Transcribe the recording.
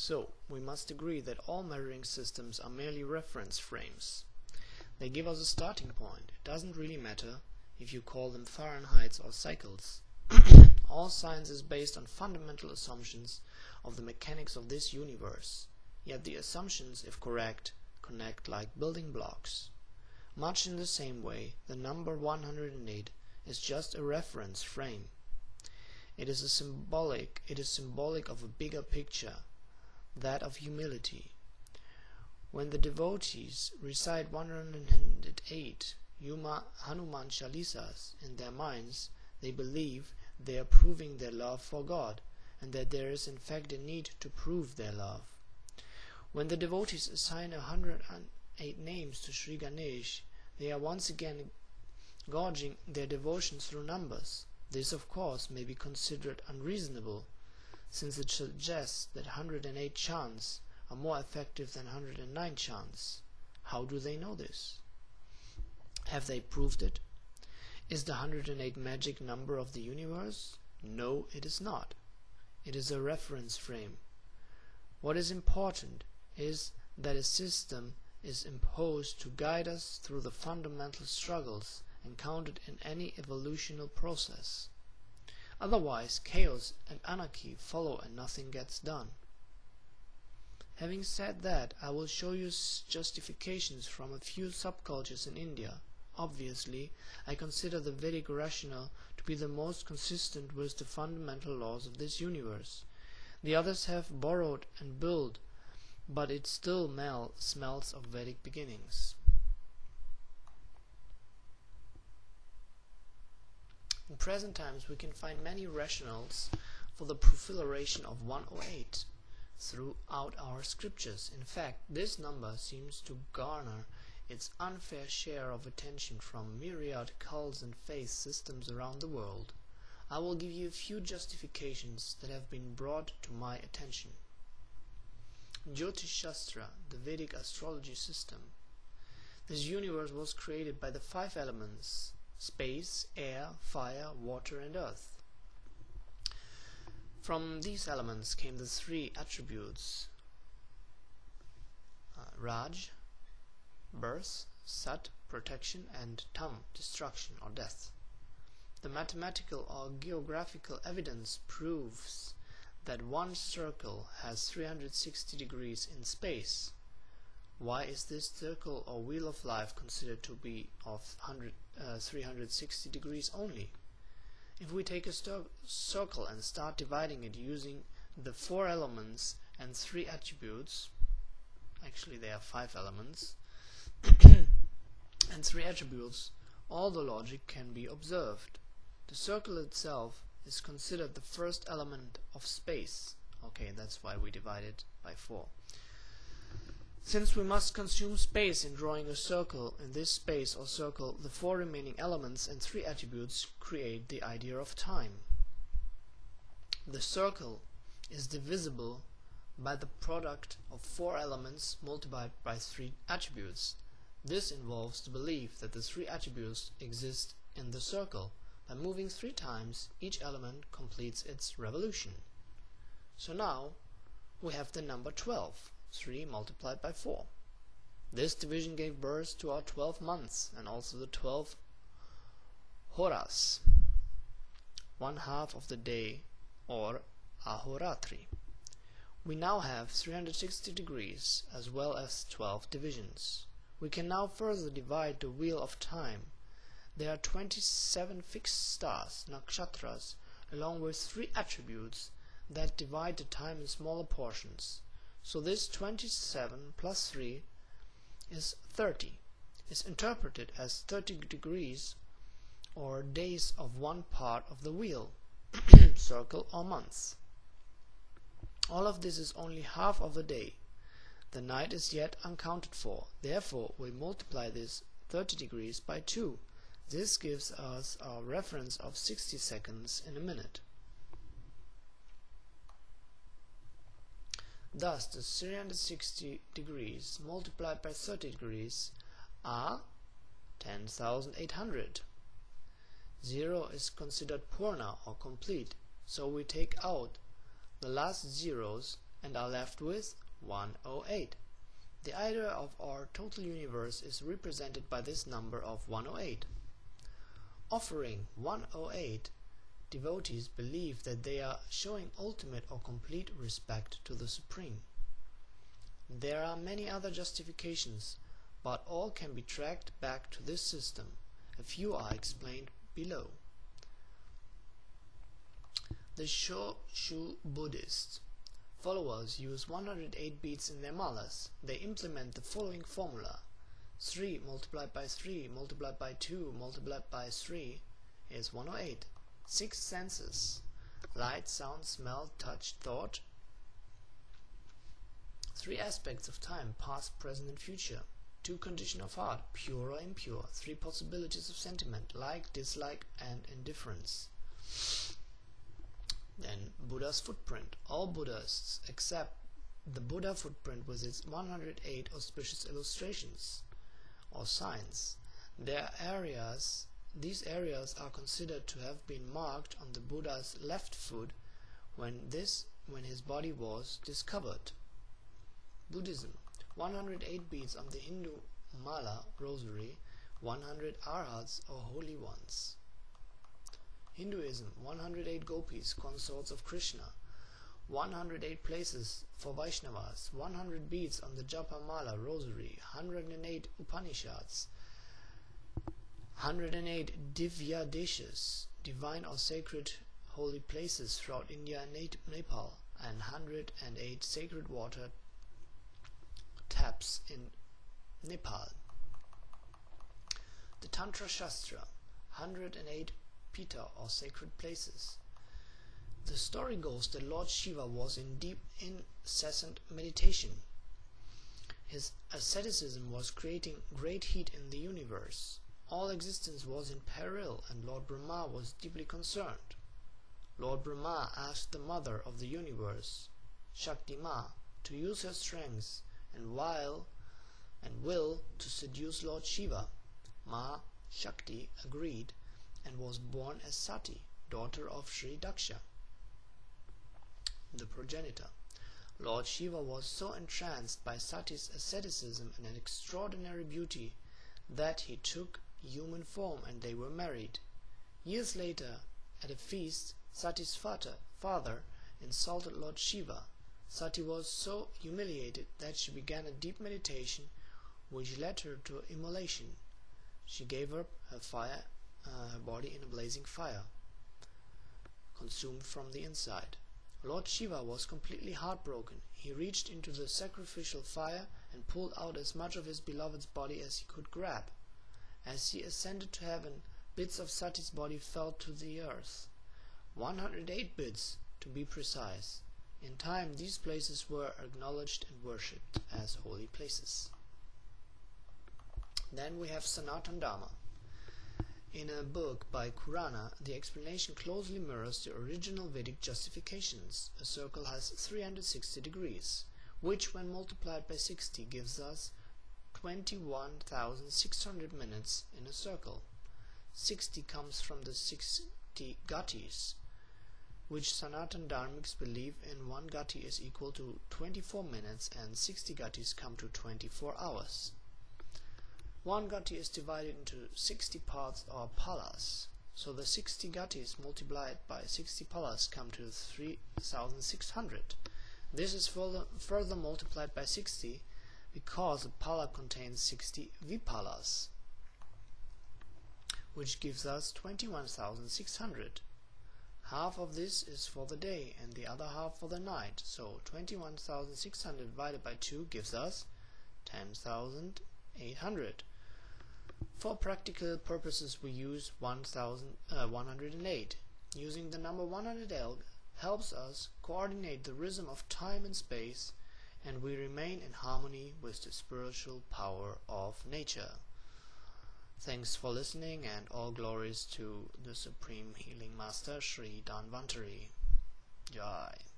So, we must agree that all measuring systems are merely reference frames. They give us a starting point. It doesn't really matter if you call them Fahrenheits or cycles. All science is based on fundamental assumptions of the mechanics of this universe. Yet the assumptions, if correct, connect like building blocks. Much in the same way, the number 108 is just a reference frame. It is symbolic of a bigger picture, that of humility. When the devotees recite 108 Hanuman Chalisas in their minds, they believe they are proving their love for God, and that there is in fact a need to prove their love. When the devotees assign 108 names to Sri Ganesh, they are once again gauging their devotion through numbers. This, of course, may be considered unreasonable, since it suggests that 108 chants are more effective than 109 chants. How do they know this? Have they proved it? Is the 108 magic number of the universe? No, it is not. It is a reference frame. What is important is that a system is imposed to guide us through the fundamental struggles encountered in any evolutional process. Otherwise, chaos and anarchy follow and nothing gets done. Having said that, I will show you justifications from a few subcultures in India. Obviously, I consider the Vedic rationale to be the most consistent with the fundamental laws of this universe. The others have borrowed and built, but it still smells of Vedic beginnings. In present times we can find many rationales for the proliferation of 108 throughout our scriptures. In fact, this number seems to garner its unfair share of attention from myriad cults and faith systems around the world. I will give you a few justifications that have been brought to my attention. Jyotish Shastra, the Vedic astrology system. This universe was created by the 5 elements: space, air, fire, water and earth. From these elements came the 3 attributes: Raj, birth; Sat, protection; and Tam, destruction or death. The mathematical or geographical evidence proves that one circle has 360 degrees in space. Why is this circle or wheel of life considered to be of 360 degrees only? If we take a circle and start dividing it using the 4 elements and 3 attributes, actually there are 5 elements, and 3 attributes, all the logic can be observed. The circle itself is considered the first element of space. Okay, that's why we divide it by 4. Since we must consume space in drawing a circle, in this space or circle the 4 remaining elements and 3 attributes create the idea of time. The circle is divisible by the product of 4 elements multiplied by 3 attributes. This involves the belief that the 3 attributes exist in the circle. By moving 3 times, each element completes its revolution. So now we have the number 12, 3 multiplied by 4. This division gave birth to our 12 months and also the 12 horas, 1/2 of the day, or ahoratri. We now have 360 degrees as well as 12 divisions. We can now further divide the wheel of time. There are 27 fixed stars, nakshatras, along with 3 attributes that divide the time in smaller portions. So this 27 plus 3 is 30. Is interpreted as 30 degrees or days of one part of the wheel, circle or months. All of this is only half of the day. The night is yet uncounted for. Therefore, we multiply this 30 degrees by 2. This gives us a reference of 60 seconds in a minute. Thus, the 360 degrees multiplied by 30 degrees are 10,800. 0 is considered purna or complete, so we take out the last zeros and are left with 108. The idea of our total universe is represented by this number of 108. Offering 108, devotees believe that they are showing ultimate or complete respect to the Supreme. There are many other justifications, but all can be tracked back to this system. A few are explained below. The Shoshu Buddhist followers use 108 beads in their malas. They implement the following formula: 3 multiplied by 3 multiplied by 2 multiplied by 3 is 108. 6 senses: light, sound, smell, touch, thought. 3 aspects of time: past, present and future. 2 conditions of heart: pure or impure. 3 possibilities of sentiment: like, dislike and indifference. Then Buddha's footprint. All Buddhists accept the Buddha footprint with its 108 auspicious illustrations or signs. These areas are considered to have been marked on the Buddha's left foot when his body was discovered. Buddhism. 108 beads on the Hindu mala rosary, 100 arhats or holy ones. Hinduism. 108 gopis, consorts of Krishna, 108 places for Vaishnavas, 100 beads on the Japa mala rosary, 108 Upanishads, 108 Divya Deshas, divine or sacred holy places throughout India and Nepal, and 108 sacred water taps in Nepal. The Tantra Shastra. 108 Pita or sacred places. The story goes that Lord Shiva was in deep, incessant meditation. His asceticism was creating great heat in the universe. All existence was in peril, and Lord Brahma was deeply concerned. Lord Brahma asked the mother of the universe, Shakti Ma, to use her strength and will to seduce Lord Shiva. Ma, Shakti, agreed and was born as Sati, daughter of Sri Daksha, the progenitor. Lord Shiva was so entranced by Sati's asceticism and extraordinary beauty that he took human form and they were married. Years later, at a feast, Sati's father insulted Lord Shiva. Sati was so humiliated that she began a deep meditation which led her to immolation. She gave up her body in a blazing fire, consumed from the inside. Lord Shiva was completely heartbroken. He reached into the sacrificial fire and pulled out as much of his beloved's body as he could grab. As he ascended to heaven, bits of Sati's body fell to the earth. 108 bits, to be precise. In time, these places were acknowledged and worshipped as holy places. Then we have Sanatana Dharma. In a book by Kurana, the explanation closely mirrors the original Vedic justifications. A circle has 360 degrees, which when multiplied by 60 gives us 21,600 minutes in a circle. 60 comes from the 60 gatis, which Sanatana Dharmics believe in. 1 gati is equal to 24 minutes and 60 gatis come to 24 hours. 1 gati is divided into 60 parts or palas, so the 60 gatis multiplied by 60 palas come to 3,600. This is further multiplied by 60 because a pala contains 60 vipalas, which gives us 21,600. Half of this is for the day and the other half for the night, so 21,600 divided by 2 gives us 10,800. For practical purposes we use 108. Using the number 108 helps us coordinate the rhythm of time and space, and we remain in harmony with the spiritual power of nature. Thanks for listening, and all glories to the Supreme Healing Master Sri Dhanvantari. Jai.